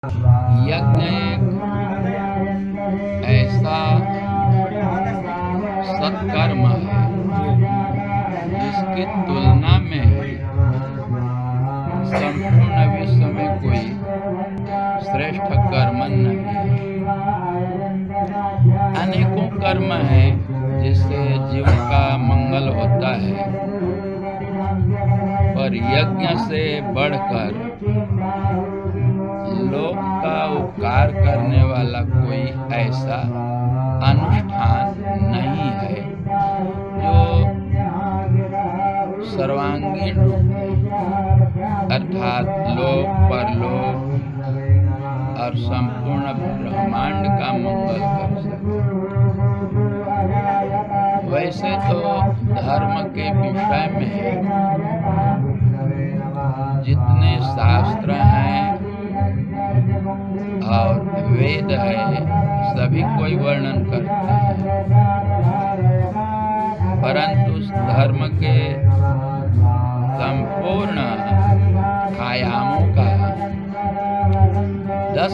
यज्ञ एक ऐसा सत्कर्म है जिसकी तुलना में संपूर्ण विश्व में कोई श्रेष्ठ कर्म नहीं है। अनेकों कर्म हैं जिससे जीव का मंगल होता है, पर यज्ञ से बढ़कर लोक का उपकार करने वाला कोई ऐसा अनुष्ठान नहीं है जो सर्वांगीण रूप में अर्थात लोक परलोक और संपूर्ण ब्रह्मांड का मंगल कर सके। वैसे तो धर्म के विषय में जितने शास्त्र हैं और वेद है सभी कोई वर्णन करते हैं, परंतु उस धर्म के संपूर्ण आयामों का 10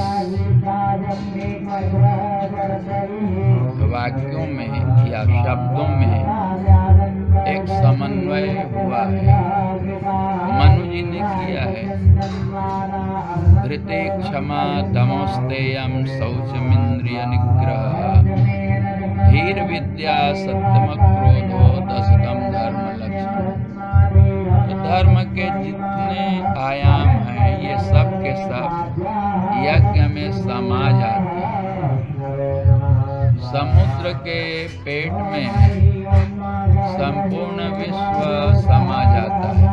वाक्यों में या शब्दों में एक समन्वय हुआ है। मनु जी ने किया है। धृते क्षमा दमोस्तेयम शौचमिंद्रिय निग्रह धीर विद्या सत्यम क्रोधो दशकम धर्म लक्षण। तो धर्म के जितने आयाम हैं ये सब के सब यज्ञ में समा जाते हैं। समुद्र के पेट में संपूर्ण विश्व समा जाता है।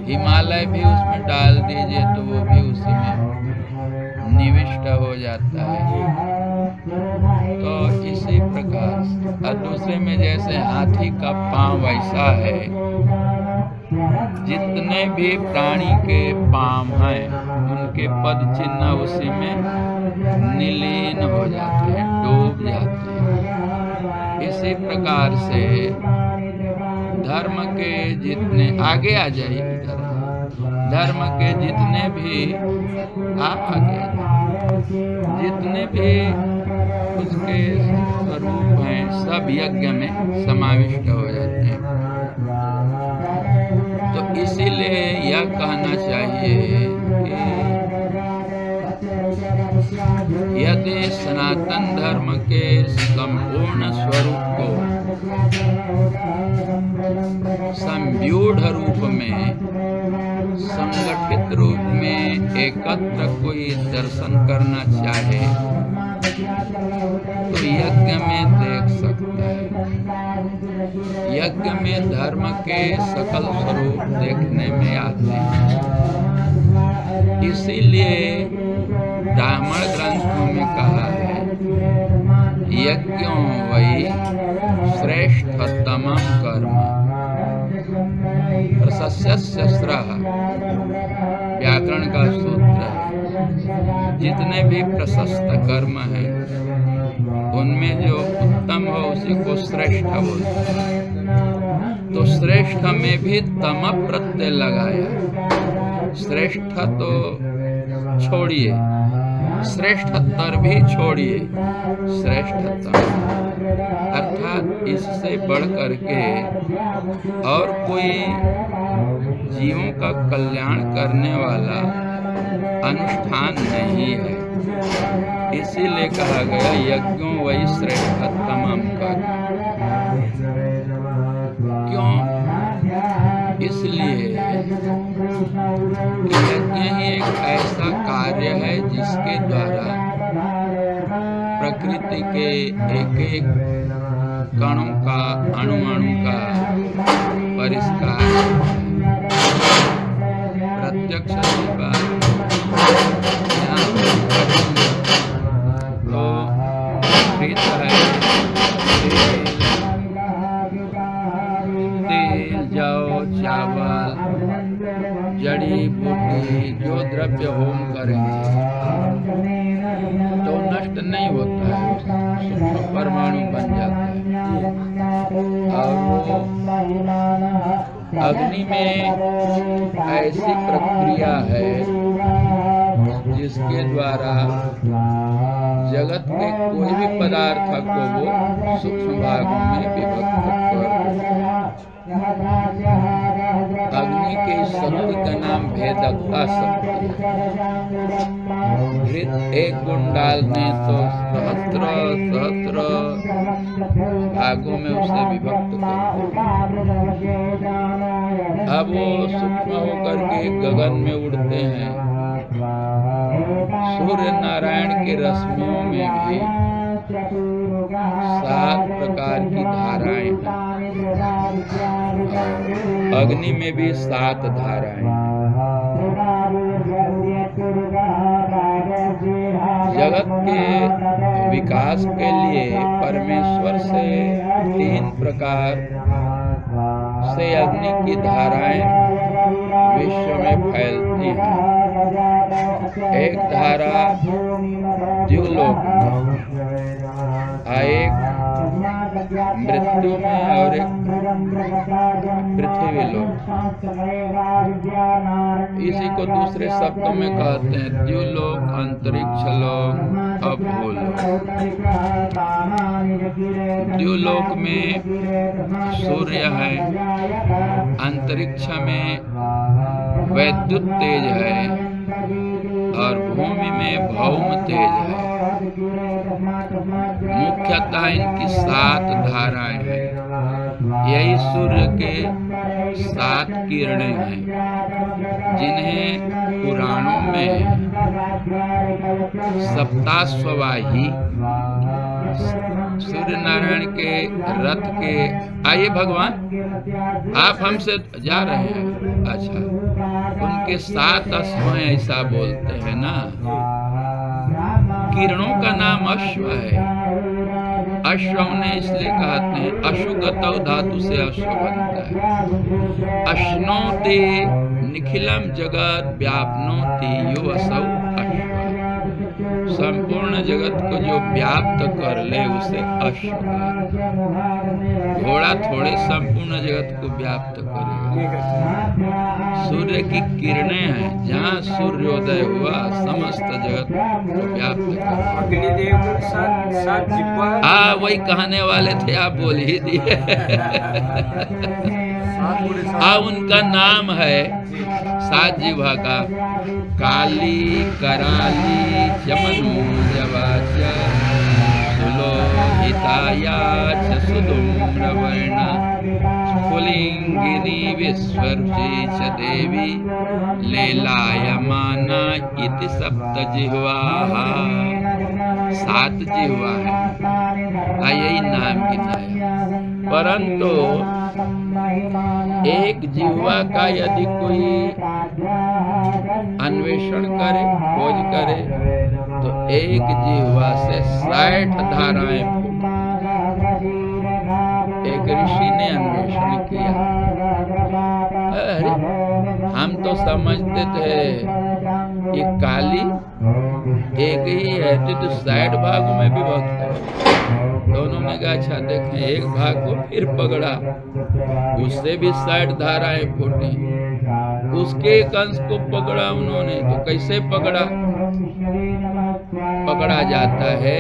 हिमालय भी उसमें डाल दीजिए तो वो भी उसी में निविष्ट हो जाता है। तो इसी प्रकार और दूसरे में जैसे हाथी का पांव वैसा है, जितने भी प्राणी के पांव हैं उनके पद चिन्ह उसी में निलीन हो जाते हैं, डूब जाते हैं। इसी प्रकार से धर्म के जितने आगे आ जाइए, धर्म के जितने भी आगे जितने भी उसके स्वरूप हैं सब यज्ञ में समाविष्ट हो जाते हैं। तो इसीलिए यह कहना चाहिए कि यदि सनातन धर्म के संपूर्ण स्वरूप को संव्यूढ़ रूप में संगठित रूप में एकत्र कोई दर्शन करना चाहे तो यज्ञ में देख सकता है। यज्ञ में धर्म के सकल स्वरूप देखने में आते हैं। इसीलिए ब्राह्मण ग्रंथों में कहा है यज्ञों वही श्रेष्ठतम कर्म प्रशस्यस्रः व्याकरण का सूत्र है। जितने भी प्रशस्त कर्म हैं उनमें जो उत्तम हो उसी को श्रेष्ठ बोलते हैं। तो श्रेष्ठ में भी तम प्रत्यय लगाया। श्रेष्ठ तो छोड़िए, श्रेष्ठतर भी छोड़िए, श्रेष्ठतम अर्थात इससे बढ़ करके और कोई जीवों का कल्याण करने वाला अनुष्ठान नहीं है। इसीलिए कहा गया यज्ञों वही श्रेष्ठतम कर्म। क्यों? इसलिए यज्ञ ही एक ऐसा कार्य है जिसके द्वारा प्रकृति के एक एक कणों का अणु का परिष्कार प्रत्यक्ष तो प्रीत है तेल जौ चावल जड़ी बूटी जो द्रव्य होम करेंगे तो नष्ट नहीं होता है, परमाणु बन जाता है और वो अग्नि में ऐसी प्रक्रिया है जिसके द्वारा जगत के कोई भी पदार्थ को वो सूक्ष्म भागों में विभक्त कर। अग्नि के शक्ति का नाम भेदकता शक्ति है। एक गुण डालने तो सहस्त्र भागों में उसे विभक्त कर। अब वो सूक्ष्म होकर के गगन में उड़ते हैं। सूर्य नारायण के रश्मियों में भी 7 प्रकार की धाराएं हैं। अग्नि में भी 7 धाराएं हैं। जगत के विकास के लिए परमेश्वर से 3 प्रकार से अग्नि की धाराएं विश्व में फैलती हैं। एक धारा जीवलोक में, एक मृत्यु में और एक पृथ्वी लोक। इसी को दूसरे शब्दों में कहते हैं द्युलोक, अंतरिक्ष लोक, अभूलोक। द्युलोक में सूर्य है, अंतरिक्ष में वैद्युत तेज है और भूमि में भौम तेज है। मुख्यतः इनकी 7 धाराएं हैं। यही सूर्य के 7 किरणें हैं जिन्हें पुराणों में सप्ताश्ववाही सूर्य नारायण के रथ के। आइए भगवान, आप हमसे जा रहे हैं। अच्छा, उनके 7 अश्व हैं ऐसा बोलते हैं ना। किरणों का नाम अश्व है। अश्व ने इसलिए कहते हैं अशुगतौ धातु से अश्व बनता है। अश्नोति निखिलम जगत व्याप्नोति यो असौ अश्व। संपूर्ण जगत को जो व्याप्त कर ले उसे अश्व। घोड़ा थोड़े संपूर्ण जगत को व्याप्त करेगा। सूर्य की किरणें हैं, जहाँ सूर्योदय हुआ समस्त जगत को व्याप्त करेगा। वही कहने वाले थे, आप बोल ही दिए। उनका नाम है 7 जिह्वा का काली, कराली, चमनूजवाच, सुलोहितायाच, सुधूम्रवर्णा, स्फुलिंगिनी, विश्वरूपी च देवी, लीलायमाना इति 7 जिह्वाः। 7 जिह्वा है, यही नाम की है। परंतु एक जिह्वा का यदि कोई अन्वेषण करे, खोज करे, तो एक जिह्वा से 60 धाराएं फूटी। एक ऋषि ने अन्वेषण किया। अरे हम तो समझते थे ये काली एक ही है, तो 60 भागों में विभक्त है। दोनों ने कहा अच्छा देखें, एक भाग को फिर पकड़ा, उससे भी 60 धाराएं फूटी। उसके एक अंश को पकड़ा उन्होंने, तो कैसे पकड़ा? पकड़ा जाता है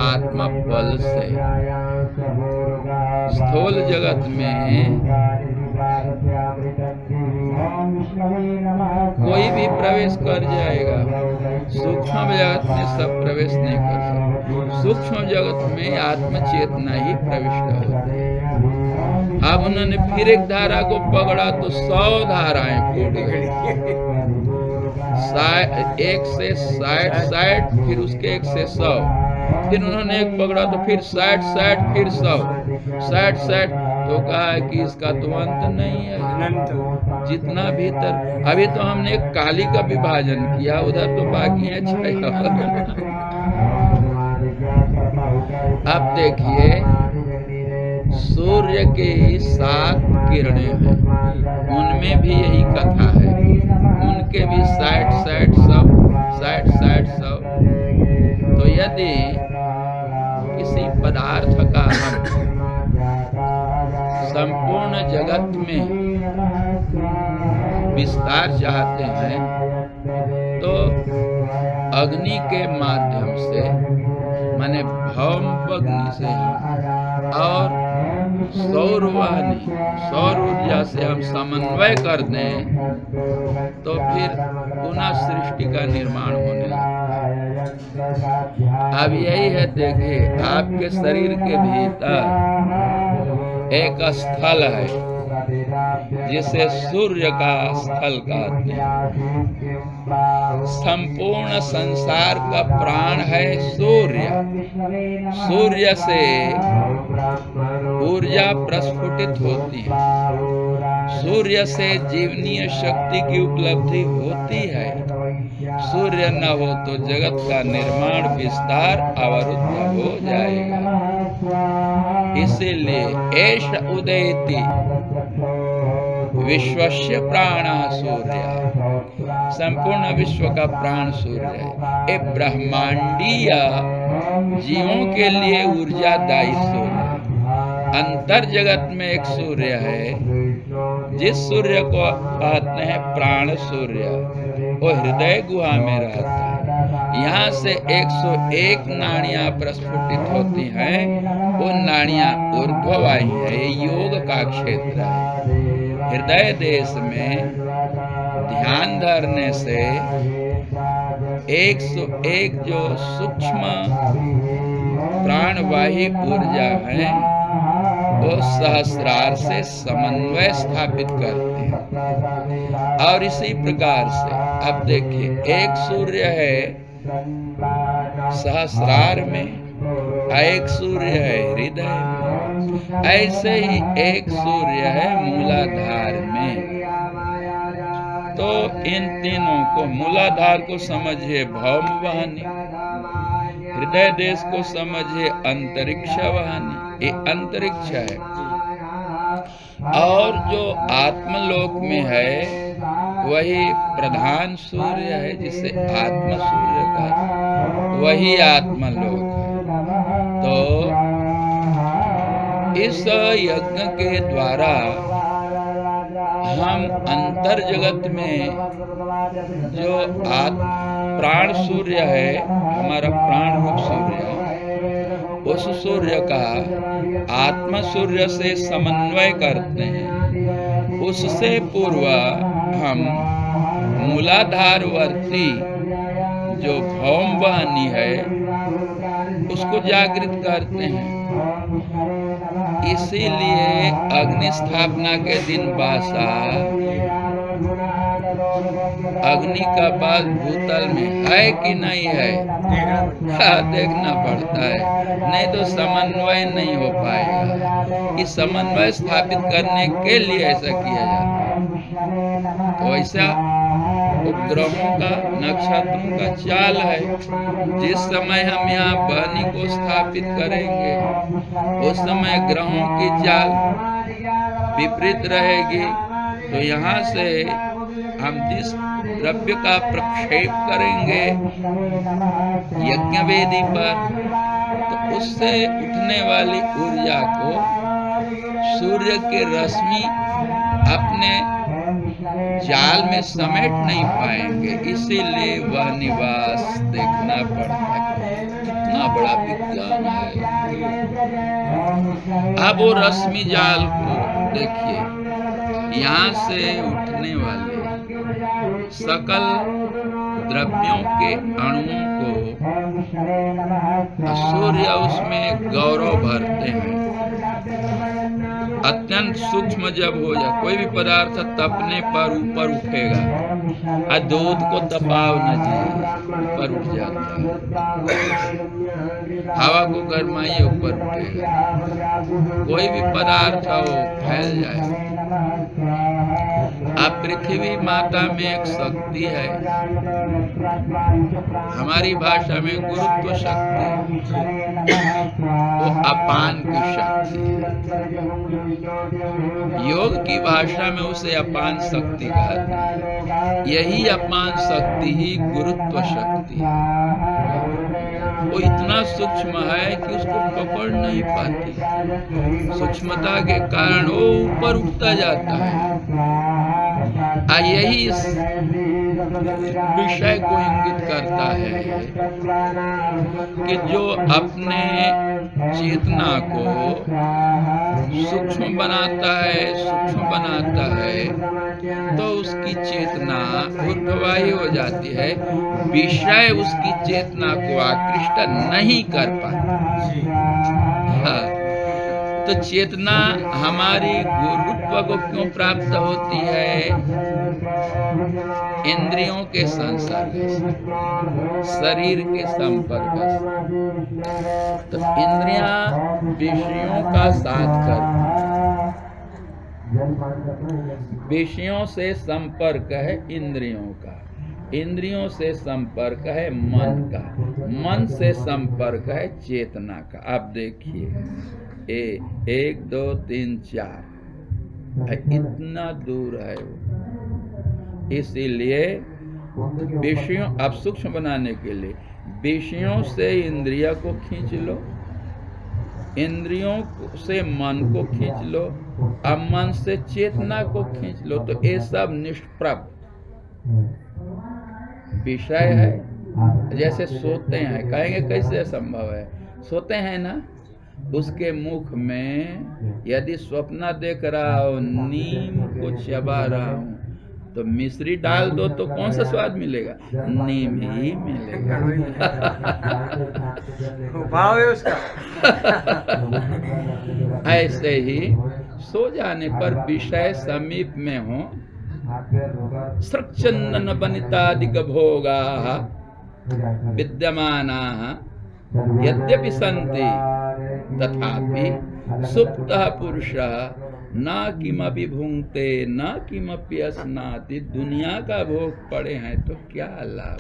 आत्मा बल से। स्थूल जगत में कोई भी प्रवेश कर जाएगा, सूक्ष्म जगत में सब प्रवेश नहीं कर सकते। सूक्ष्म जगत में आत्म चेतना ही प्रविष्ट होती है। अब उन्होंने फिर एक धारा को पकड़ा तो 100 धाराएं फूट गई। 1 से 60, फिर उसके 1 से 100, फिर उन्होंने एक पकड़ा तो फिर 60, फिर 100, 60, तो कहा कि इसका तो अंत नहीं है। जितना भीतर, अभी तो हमने एक काली का विभाजन किया, उधर तो बाकी है 6। अब देखिए सूर्य की 7 किरणें हैं, उनमें भी यही कथा है। उनके भी 60, 100। तो यदि किसी पदार्थ का हम संपूर्ण जगत में विस्तार चाहते हैं तो अग्नि के माध्यम से, माने भौमग्नि से और सौरवाहिनी, सौर ऊर्जा से हम समन्वय कर दें तो फिर पुनः सृष्टि का निर्माण होने लगता है। अब यही है, देखिए आपके शरीर के भीतर एक स्थल है जिसे सूर्य का स्थल कहते हैं। संपूर्ण संसार का प्राण है सूर्य। सूर्य से ऊर्जा प्रस्फुटित होती है, सूर्य से जीवनीय शक्ति की उपलब्धि होती है। सूर्य न हो तो जगत का निर्माण विस्तार अवरुद्ध हो जाएगा। इसीलिए एष उदेति विश्वस्य प्राणः सूर्य, संपूर्ण विश्व का प्राण सूर्य है। ये ब्रह्मांडीय जीवों के लिए ऊर्जादायी सूर्य है। अंतर जगत में एक सूर्य है, जिस सूर्य को कहते हैं प्राण सूर्य, वो हृदय गुहा में रहता है। यहाँ से 101 नाड़ियां प्रस्फुटित होती हैं। वो नाड़ियां ऊर्ध्ववाही है, ये योग का क्षेत्र है। हृदय देश में ध्यान धरने से 101 जो सूक्ष्म प्राणवाही ऊर्जा है वो सहस्रार से समन्वय स्थापित करते हैं। और इसी प्रकार से अब देखिए, एक सूर्य है सहस्रार में, एक सूर्य है हृदय में, ऐसे ही एक सूर्य है मूलाधार में। तो इन तीनों को, मूलाधार को समझिए भौम वाहिनी, हृदय देश को समझिए अंतरिक्ष वाहिनी, ये अंतरिक्ष है। और जो आत्मलोक में है वही प्रधान सूर्य है, जिसे आत्म सूर्य का, वही आत्मलोक है। तो इस यज्ञ के द्वारा हम अंतर जगत में जो प्राण सूर्य है, हमारा प्राण रूप सूर्य, उस सूर्य का आत्म सूर्य से समन्वय करते हैं। उससे पूर्व हम मूलाधारवर्ती जो भौम वाहिनी है उसको जागृत करते हैं। इसीलिए अग्नि स्थापना के दिन बासा अग्नि का बाल भूतल में है कि नहीं है, देखना पड़ता है, नहीं तो समन्वय नहीं हो पाएगा। इस समन्वय स्थापित करने के लिए ऐसा किया जाता है। तो ऐसा उपग्रहों का, नक्षत्रों का चाल है। जिस समय हम यहाँ वाहिनी को स्थापित करेंगे उस समय ग्रहों की चाल विपरीत रहेगी। तो यहाँ से हम जिस द्रव्य का प्रक्षेप करेंगे यज्ञ वेदी पर, तो उससे उठने वाली ऊर्जा को सूर्य के रश्मि अपने जाल में समेट नहीं पाएंगे। इसीलिए वह निवास देखना पड़ता है। कितना बड़ा विज्ञान है। अब वो रश्मि जाल को देखिए, यहाँ से उठने वाले सकल द्रव्यों के अणुओं को सूर्य उसमें गौरव भरते हैं। अत्यंत सूक्ष्म जब हो जाए कोई भी पदार्थ तपने पर ऊपर उठेगा, और दूध को दबाव न दिए ऊपर उठ जाता है, हवा को गरमाइए ऊपर उठेगा। कोई भी पदार्थ हो फैल जाए। अब पृथ्वी माता में एक शक्ति है, हमारी भाषा में गुरुत्व शक्ति, वो अपान की शक्ति है। योग की भाषा में उसे अपान शक्ति कहते हैं। यही अपान शक्ति ही गुरुत्व शक्ति है। वो इतना सूक्ष्म है कि उसको पकड़ नहीं पाती। सूक्ष्मता के कारण वो ऊपर उठता जाता है। यही इस विषय को इंगित करता है कि जो अपने चेतना को सूक्ष्म बनाता है, तो उसकी चेतना ऊर्ध्ववाही हो जाती है। विषय उसकी चेतना को आकृष्ट नहीं कर पाता। तो चेतना हमारी गुरुत्व को क्यों प्राप्त होती है? इंद्रियों के संसर्ग से, शरीर के संपर्क से। तो इंद्रियां विषयों का साथ करती, विषयों से संपर्क है इंद्रियों का, इंद्रियों से संपर्क है मन का, मन से संपर्क है चेतना का। आप देखिए 1 2 3 4 इतना दूर है वो। इसीलिए विषयों, आप सूक्ष्म बनाने के लिए विषयों से इंद्रिया को खींच लो, इंद्रियों से मन को खींच लो, अब मन से चेतना को खींच लो, तो ये सब निष्प्रभ विषय है। जैसे सोते हैं, कहेंगे कैसे संभव है? सोते हैं ना, उसके मुख में यदि स्वप्न देख रहा हो, नीम को चबा रहा हूं, तो मिश्री डाल दो तो कौन सा स्वाद मिलेगा? नीम ही मिलेगा। भाव है उसका। ऐसे ही सो जाने पर विषय समीप में हो, सृक्चंदन बनितादिक भोगा विद्यमाना यद्यपि सन्ति तथापि सुप्तः पुरुषः न किमपि भुंक्ते न किमपि अस्नाति। दुनिया का भोग पड़े हैं तो क्या लाभ,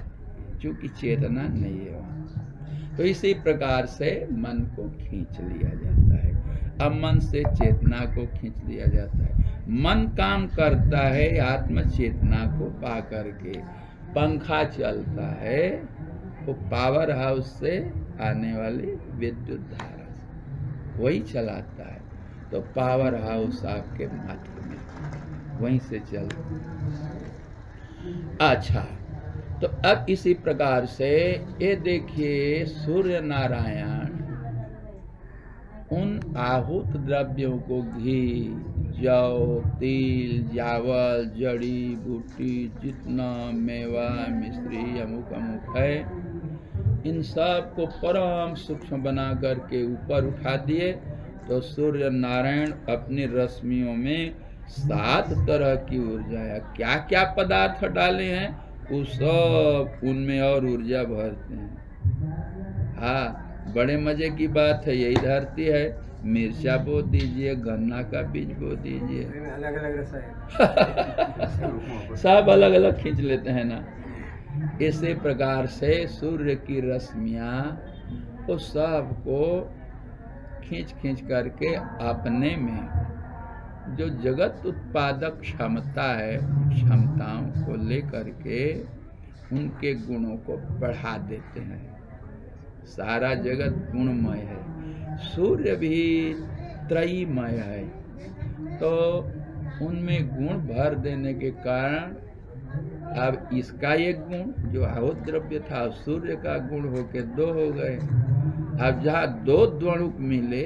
क्योंकि चेतना नहीं है वहां। तो इसी प्रकार से मन को खींच लिया जाता है। अब मन से चेतना को खींच लिया जाता है। मन काम करता है आत्म चेतना को पा करके। पंखा चलता है वो पावर हाउस से आने वाली विद्युत धारा से, वही चलाता है। तो पावर हाउस आपके मात्र में, वहीं से चल। अच्छा, तो अब इसी प्रकार से ये देखिए, सूर्य नारायण उन आहूत द्रव्यों को घी, जौ, तिल, चावल, जड़ी बूटी, जितना मेवा, मिश्री, अमुक अमुक है, इन सब को परम सूक्ष्म बना करके ऊपर उठा दिए। तो सूर्य नारायण अपनी रश्मियों में 7 तरह की ऊर्जा है। क्या क्या पदार्थ डाले हैं वो सब उनमें और ऊर्जा भरते हैं। हाँ, बड़े मजे की बात है। यही धरती है, मिर्चा बो दीजिए, गन्ना का बीज बो दीजिए, अलग अलग रस है। सब अलग अलग खींच लेते हैं ना। इसी प्रकार से सूर्य की रश्मियाँ उस सब को खींच खींच करके अपने में जो जगत उत्पादक क्षमता है, क्षमताओं को लेकर के उनके गुणों को बढ़ा देते हैं। सारा जगत गुणमय है, सूर्य भी त्रयीमय है। तो उनमें गुण भर देने के कारण अब इसका एक गुण जो आहूत द्रव्य था सूर्य का गुण होके 2 हो गए। अब जहाँ 2 द्वणुक मिले,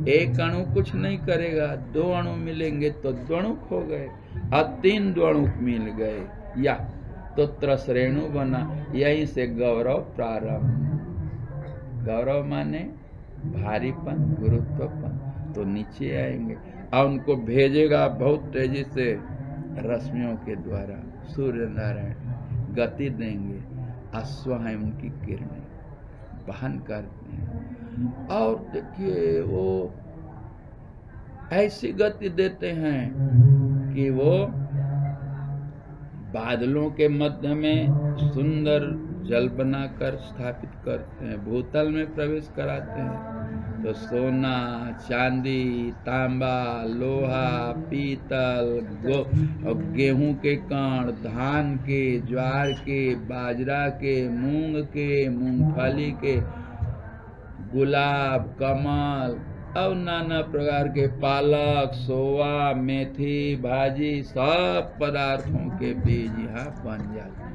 एक अणु कुछ नहीं करेगा, 2 अणु मिलेंगे तो द्वणुक हो गए। अब 3 द्वणुक मिल गए या तो त्रसरेणु बना। यहीं से गौरव प्रारंभ। गौरव माने भारीपन, गुरुत्वपन। तो नीचे आएंगे और उनको भेजेगा बहुत तेजी से रश्मियों के द्वारा। सूर्य नारायण गति देंगे, अश्व हैं उनकी किरणें, वहन करते हैं। और देखिए वो ऐसी गति देते हैं कि वो बादलों के मध्य में सुंदर जल बनाकर स्थापित करते हैं, भूतल में प्रवेश कराते हैं। तो सोना, चांदी, तांबा, लोहा, पीतल, और गेहूं के कण, धान के, ज्वार के, बाजरा के, मूंग के, मूंगफली के, गुलाब, कमल और नाना प्रकार के पालक, सोवा, मेथी, भाजी, सब पदार्थों के बीज यहाँ बन जाते हैं।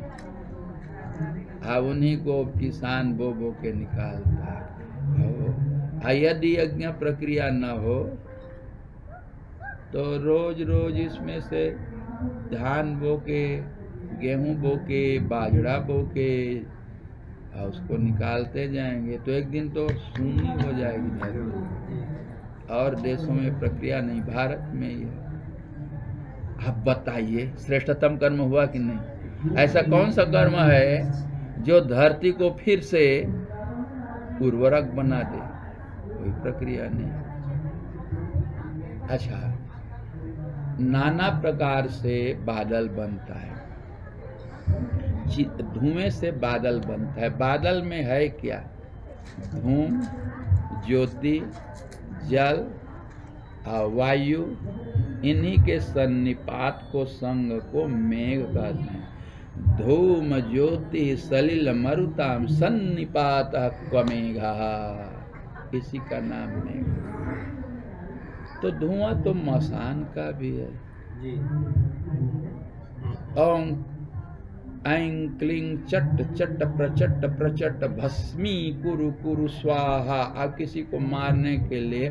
अब उन्हीं को किसान बो के निकालता है। यदि यज्ञ प्रक्रिया न हो तो रोज रोज इसमें से धान बो के, गेहूं बो के, बाजरा बो के और उसको निकालते जाएंगे तो एक दिन तो शून्य हो जाएगी। और देशों में प्रक्रिया नहीं, भारत में ही है। आप बताइए श्रेष्ठतम कर्म हुआ कि नहीं? ऐसा कौन सा कर्म है जो धरती को फिर से उर्वरक बना दे? कोई प्रक्रिया नहीं। अच्छा, नाना प्रकार से बादल बनता है, धुएं से बादल बनता है। बादल में है क्या? धूम, ज्योति, जल और वायु, इन्हीं के सन्निपात को, संग को मेघ कहते हैं। धूम ज्योति सलिल मरुताम सन्निपात क्वमेघा, इसी का नाम मेघ। तो धुआं तो मसान का भी है जी। ओम ऐं क्लीं चट चट प्रचट प्रचट भस्मी कुरु कुरु स्वाहा। अब किसी को मारने के लिए,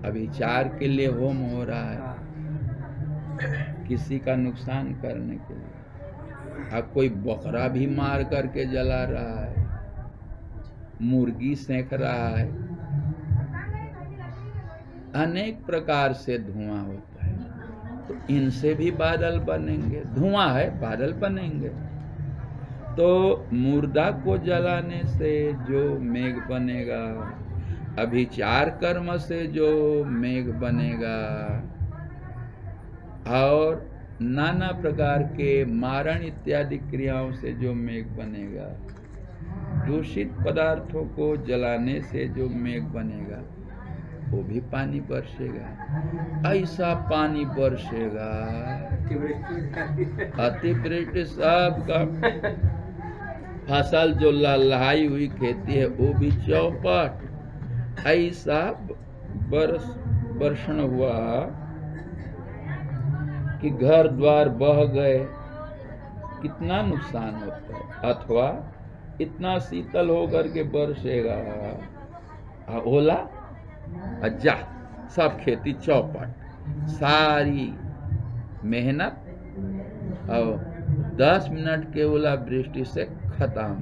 अभिचार के लिए होम हो रहा है, किसी का नुकसान करने के लिए। अब कोई बकरा भी मार करके जला रहा है, मुर्गी सेंक रहा है, अनेक प्रकार से धुआं होता है। तो इनसे भी बादल बनेंगे, धुआं है बादल बनेंगे। तो मुर्दा को जलाने से जो मेघ बनेगा, अभिचार कर्म से जो मेघ बनेगा, और नाना प्रकार के मारण इत्यादि क्रियाओं से जो मेघ बनेगा, दूषित पदार्थों को जलाने से जो मेघ बनेगा, वो भी पानी बरसेगा। ऐसा पानी बरसेगा, अतिवृष्टि, सबका फसल जो लहलहाई हुई खेती है वो भी चौपट। ऐसा वर्षण हुआ कि घर द्वार बह गए, कितना नुकसान होता है। अथवा इतना शीतल होकर के बरसेगा, ओला अज्जा, सब खेती चौपट, सारी मेहनत और 10 मिनट के ओला वृष्टि से खत्म।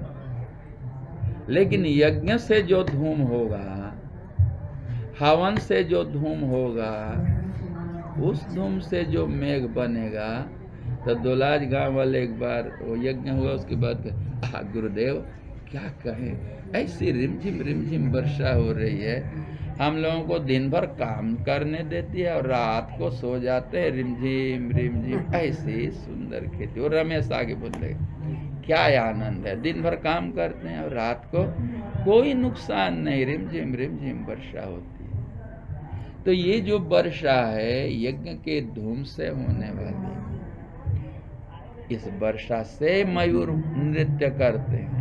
लेकिन यज्ञ से जो धूम होगा, हवन से जो धूम होगा, उस धूम से जो मेघ बनेगा। तो दोलाज गांव वाले एक बार वो यज्ञ हुआ, उसके बाद गुरुदेव क्या कहें, ऐसी रिमझिम वर्षा हो रही है, हम लोगों को दिन भर काम करने देती है और रात को सो जाते हैं, रिमझिम ऐसी सुंदर खेती। और रमेश आगे बोले क्या आनंद है, दिन भर काम करते हैं और रात को कोई नुकसान नहीं, रिमझिम वर्षा होती है। तो ये जो वर्षा है यज्ञ के धूम से होने वाली, इस वर्षा से मयूर नृत्य करते हैं,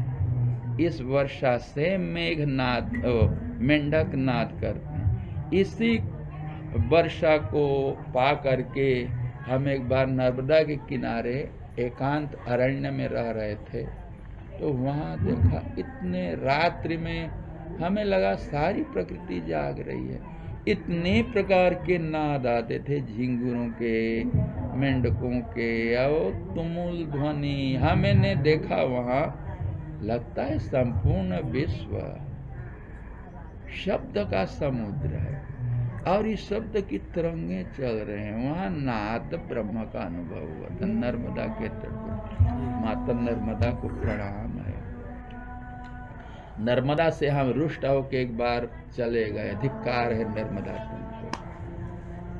इस वर्षा से मेघनाद मेंढक नाद करते हैं। इसी वर्षा को पा करके हम एक बार नर्मदा के किनारे एकांत अरण्य में रह रहे थे। तो वहाँ देखा इतने रात्रि में, हमें लगा सारी प्रकृति जाग रही है। इतने प्रकार के नाद आते थे, झिंगुरों के, मेंढकों के, और तुमुल ध्वनि हमने देखा। वहाँ लगता है संपूर्ण विश्व शब्द का समुद्र है और इस शब्द की तरंगे चल रहे हैं। वहाँ नाद ब्रह्म का अनुभव हुआ था नर्मदा के तट पर। माता नर्मदा को प्रणाम है। नर्मदा से हम रुष्ट होकर एक बार चले गए, धिक्कार है नर्मदा तुमको।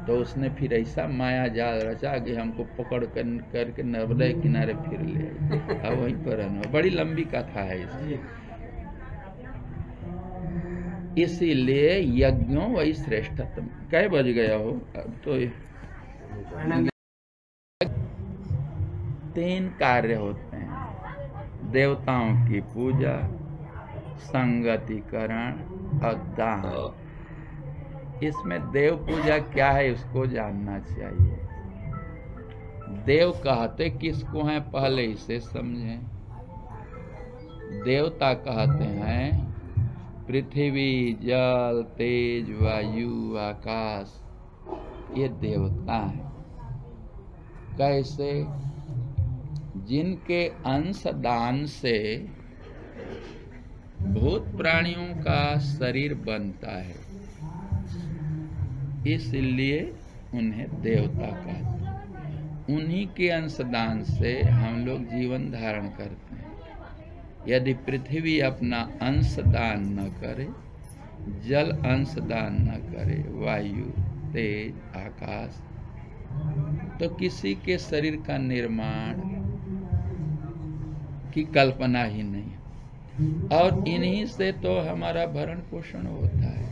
तो उसने फिर ऐसा माया जाल रचा कि हमको पकड़ करके नर्मदा के किनारे फिर ले आई। अब वहीं पर रहना, बड़ी लंबी कथा है इसकी। इसीलिए यज्ञों वही श्रेष्ठतम। कै बज गया हो अब तो? 3 कार्य होते हैं: देवताओं की पूजा, संगतिकरण और दान। इसमें देव पूजा क्या है उसको जानना चाहिए। देव कहते किसको हैं पहले इसे समझें। देवता कहते हैं पृथ्वी, जल, तेज, वायु, आकाश, ये देवता हैं। कैसे? जिनके अंश दान से भूत प्राणियों का शरीर बनता है, इसलिए उन्हें देवता कहते हैं। उन्हीं के अंशदान से हम लोग जीवन धारण करते हैं। यदि पृथ्वी अपना अंशदान न करे, जल अंशदान न करे, वायु, तेज, आकाश, तो किसी के शरीर का निर्माण की कल्पना ही नहीं। और इन्हीं से तो हमारा भरण पोषण होता है।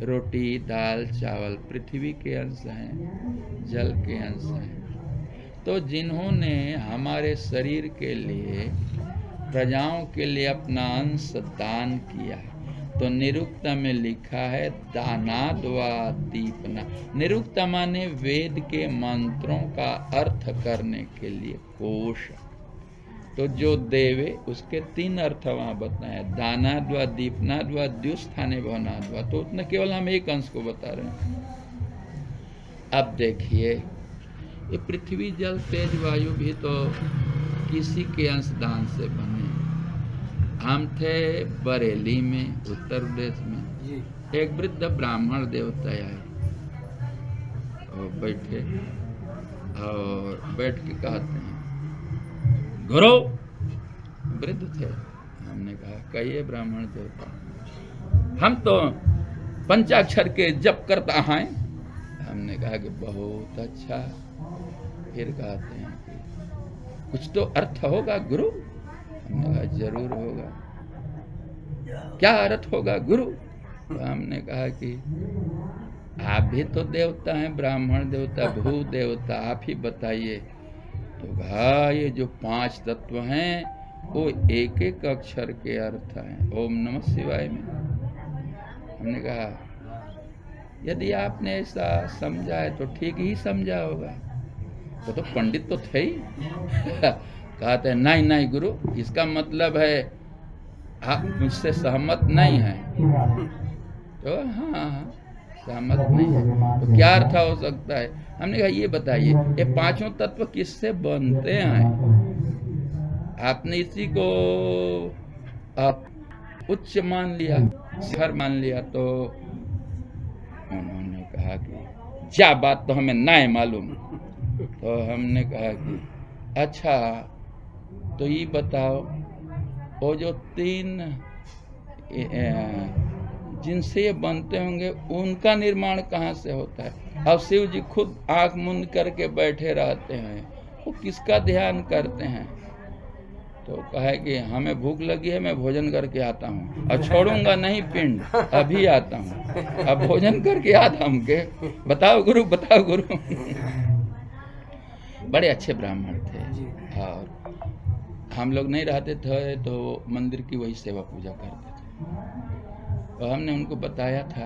रोटी, दाल, चावल पृथ्वी के अंश हैं, जल के अंश हैं। तो जिन्होंने हमारे शरीर के लिए, प्रजाओं के लिए अपना अंश दान किया है, तो निरुक्ता में लिखा है दानाद्वा दीपना। निरुक्ता माने वेद के मंत्रों का अर्थ करने के लिए कोश। तो जो देवे उसके 3 अर्थ वहाँ बताए: दानाद्वा, दीपनाद्वा, द्युस्थाने भवनाद्वा। तो उतना केवल हम एक अंश को बता रहे हैं। अब देखिए, ये पृथ्वी, जल, तेज, वायु भी तो किसी के अंश दान से बने। हम थे बरेली में, उत्तर प्रदेश में। एक वृद्ध ब्राह्मण देवता आए और बैठे और बैठ के कहते हैं, गुरु, वृद्ध थे। हमने कहा कहिए ब्राह्मण देवता। हम तो पंचाक्षर के जप करता हैं। हमने कहा कि बहुत अच्छा। फिर कहते हैं कि कुछ तो अर्थ होगा गुरु। हमने कहा जरूर होगा। क्या अर्थ होगा गुरु? तो हमने कहा कि आप भी तो देवता हैं, ब्राह्मण देवता, भू देवता, आप ही बताइए। तो कहा ये जो 5 तत्व हैं वो एक एक अक्षर के अर्थ हैं ओम नमः शिवाय में। हमने कहा यदि आपने ऐसा समझा है तो ठीक ही समझा होगा। तो पंडित तो थे ही। कहते हैं नहीं नहीं गुरु, इसका मतलब है आप मुझसे सहमत नहीं हैं। तो हाँ सहमत नहीं है, तो क्या अर्थ हो सकता है? हमने कहा ये बताइए, ये 5 तत्व किससे बनते हैं? आपने इसी को उच्च मान लिया, शिखर मान लिया। तो उन्होंने कहा कि क्या बात तो हमें नहीं मालूम। तो हमने कहा कि अच्छा तो ये बताओ, वो जो 3 जिनसे ये बनते होंगे उनका निर्माण कहाँ से होता है? अब शिव जी खुद आंख मूंद करके बैठे रहते हैं, वो किसका ध्यान करते हैं? तो कहे कि हमें भूख लगी है, मैं भोजन करके आता हूँ और छोड़ूंगा नहीं पिंड, अभी आता हूँ। अब भोजन करके आता हूँ के बताओ गुरु, बताओ गुरु। बड़े अच्छे ब्राह्मण थे और हम लोग नहीं रहते थे तो मंदिर की वही सेवा पूजा करते थे। तो हमने उनको बताया था,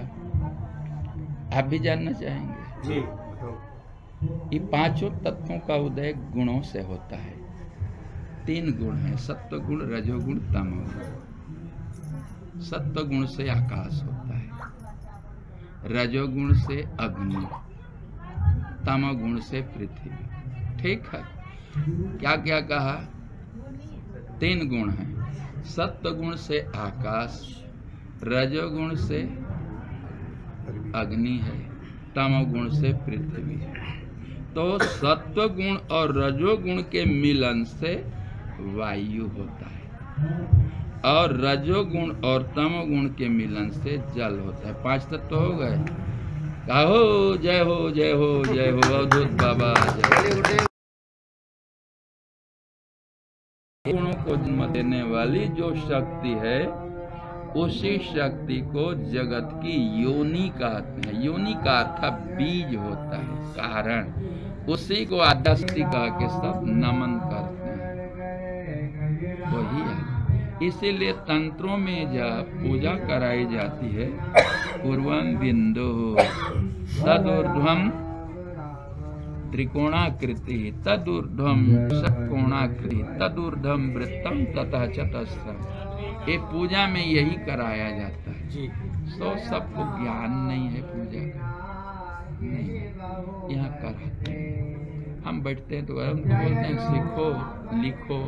आप भी जानना चाहेंगे जी? ये 5 तत्वों का उदय गुणों से होता है। 3 गुण हैं, सत्व गुण, रजोगुण, तमोगुण। सत्व गुण से आकाश होता है, रजोगुण से अग्नि, तमोगुण से पृथ्वी। ठीक है, क्या क्या कहा? 3 गुण हैं। सत्व गुण से आकाश, रजोगुण से अग्नि है, तमोगुण से पृथ्वी है। तो सत्व गुण और रजोगुण के मिलन से वायु होता है और रजोगुण और तमोगुण के मिलन से जल होता है। 5 तत्व हो गए। कहो जय हो जय हो जय हो अवधूत बाबा जय। गुणों को जन्म देने वाली जो शक्ति है उसी शक्ति को जगत की योनि कहते हैं। योनि का अर्थ बीज होता है, कारण। उसी को आद्याशक्ति कह के सब नमन करते हैं, वही है। इसीलिए तंत्रों में जब पूजा कराई जाती है, पूर्वम बिंदु तदूर्ध्वम त्रिकोणाकृति तदूर्ध्वम षट्कोणाकृति तदूर्ध्वम वृत्तम तथा चतस्रम, ये पूजा में यही कराया जाता है जी। तो सबको ज्ञान नहीं है पूजा का, नहीं यहाँ कराते हैं। हम बैठते हैं तो उनको बोलते हैं सीखो लिखो।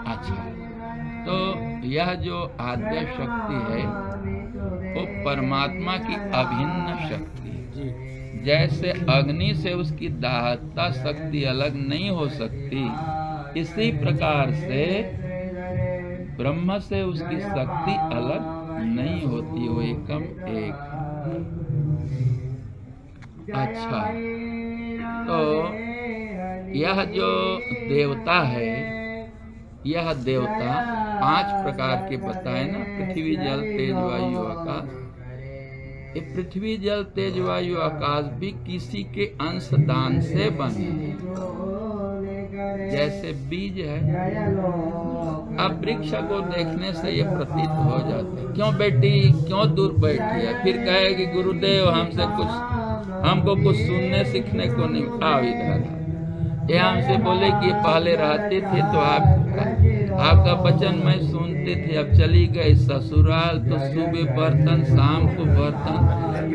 अच्छा, तो यह जो आद्य शक्ति है वो परमात्मा की अभिन्न शक्ति है। जैसे अग्नि से उसकी दाहकता शक्ति अलग नहीं हो सकती, इसी प्रकार से ब्रह्म से उसकी शक्ति अलग नहीं होती, वो एकम एक। अच्छा, तो यह जो देवता है, यह देवता 5 प्रकार के बताए ना, पृथ्वी जल तेज वायु आकाश। ये पृथ्वी जल तेज वायु आकाश भी किसी के अंश दान से बने हैं। जैसे बीज है, अब वृक्ष को देखने से ये प्रतीत हो जाता है, क्यों बेटी क्यों दूर बैठी है, फिर कहेगी गुरुदेव हमको कुछ सुनने सीखने को नहीं, आओ इधर। ये हमसे बोले कि पहले रहते थे तो आपका वचन मैं सुनते थे, अब चली गई ससुराल तो सुबह बर्तन, शाम को बर्तन,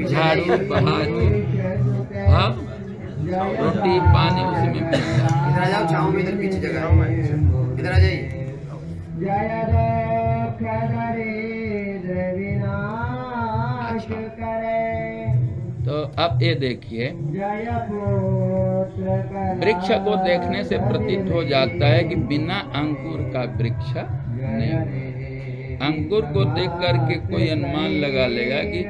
झाड़ू बहारू, अब रोटी पानी उसी में मिलता है। इधर आ जाओ, छाँव में इधर पीछे जगह है, इधर आ जाइए। तो अब ये देखिए, वृक्ष को देखने से प्रतीत हो जाता है कि बिना अंकुर का वृक्ष नहीं। अंकुर को देख करके कोई अनुमान लगा लेगा कि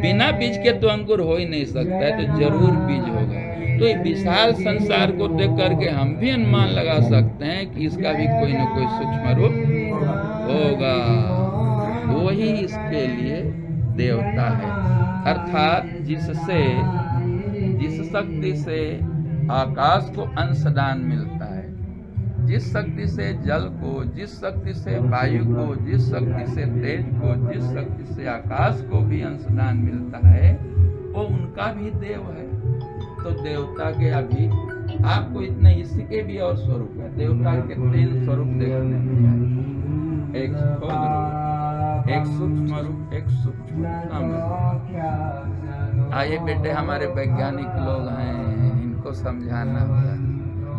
बिना बीज के तो अंकुर हो ही नहीं सकता है, तो जरूर बीज होगा। तो ये विशाल संसार को देख करके हम भी अनुमान लगा सकते हैं कि इसका भी कोई न कोई सूक्ष्म रूप होगा। वही इसके लिए देवता है, अर्थात जिस शक्ति से आकाश को अंशदान मिलता है, जिस शक्ति से जल को, जिस शक्ति से वायु को, जिस शक्ति से तेज को, जिस शक्ति से आकाश को भी अंशदान मिलता है, वो उनका भी देव है। तो देवता के अभी आपको इतने, इसके भी और स्वरूप है। देवता के 3 स्वरूप देखने में, एक स्थूल रूप, एक सूक्ष्म रूप, एक सूक्ष्मतम रूप। आइए बेटे, हमारे वैज्ञानिक लोग हैं, इनको समझाना होगा।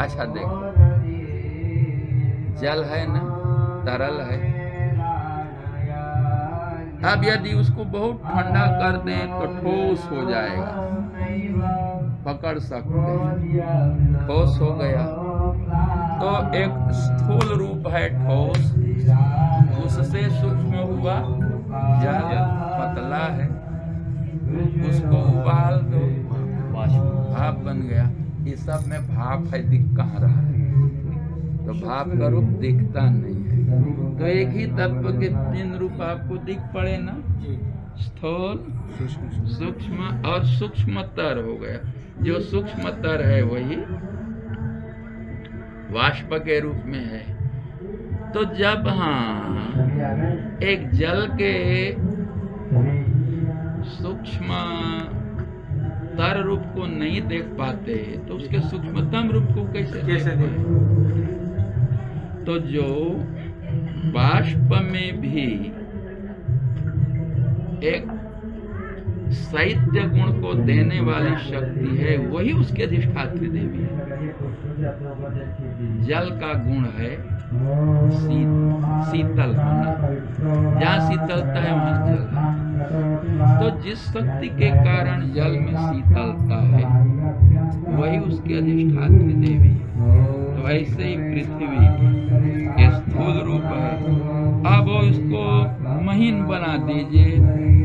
अच्छा देखो, जल है ना, तरल है। अब यदि उसको बहुत ठंडा कर दें तो ठोस हो जाएगा, पकड़ सकते हैं, ठोस हो गया। तो एक स्थूल रूप है ठोस, उससे सूक्ष्म हुआ जल, पतला है, उसको उबाल दो, भाप बन गया। ये सब में भाप है, दिख कहाँ रहा है? तो भाप का रूप दिखता नहीं है। तो एक ही तत्व के 3 रूप आपको दिख पड़े ना, स्थूल, सूक्ष्म और सूक्ष्मतर हो गया। जो सूक्ष्मतर है वही वाष्प के रूप में है। तो जब एक जल के सूक्ष्म तर रूप को नहीं देख पाते तो उसके सूक्ष्मतम रूप को कैसे देखें? तो जो बाष्प में भी एक साहित्य गुण को देने वाली शक्ति है, वही उसके अधिष्ठात्री देवी है। जल का गुण है शीतल होना, जहाँ शीतलता है वहाँ जल है। तो जिस शक्ति के कारण जल में शीतलता है वही उसकी अधिष्ठात्री देवी है। तो ऐसे ही पृथ्वी स्थूल रूप है। अब वो इसको महीन बना दीजिए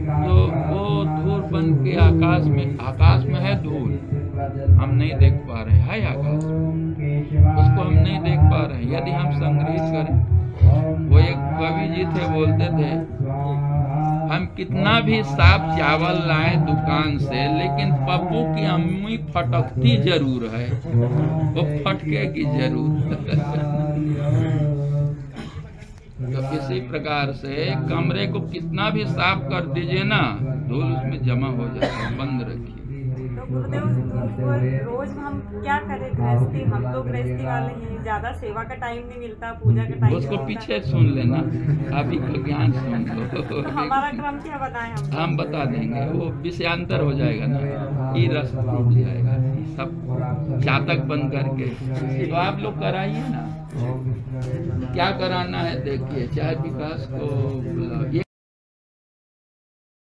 तो वो धूल उनके आकाश में है धूल, हम नहीं देख पा रहे, है आकाश उसको हम नहीं देख पा रहे। यदि हम संग्रहित करें, वो एक कवि जी थे, बोलते थे हम कितना भी साफ चावल लाएं दुकान से, लेकिन पप्पू की अम्मी फटकती जरूर है, वो फटकेगी जरूर। तो इसी प्रकार से कमरे को कितना भी साफ कर दीजिए ना, धूल उसमें जमा हो जाता है, बंद रखिए। तो गुरुदेव रोज हम क्या करें, गृहस्थी, हम तो गृहस्थी वाले हैं, ज्यादा सेवा का टाइम नहीं मिलता, पूजा का टाइम उसको नहीं मिलता। पीछे सुन लेना, अभी का ज्ञान सुन लो। तो हमारा क्रम क्या बताएं हम बता देंगे, वो विषयांतर हो जाएगा ना, ये रस टूट जाएगा, सब चातक बंद करके। तो आप लोग कराइए ना, क्या कराना है देखिए, चाहे विकास को बुलाइए।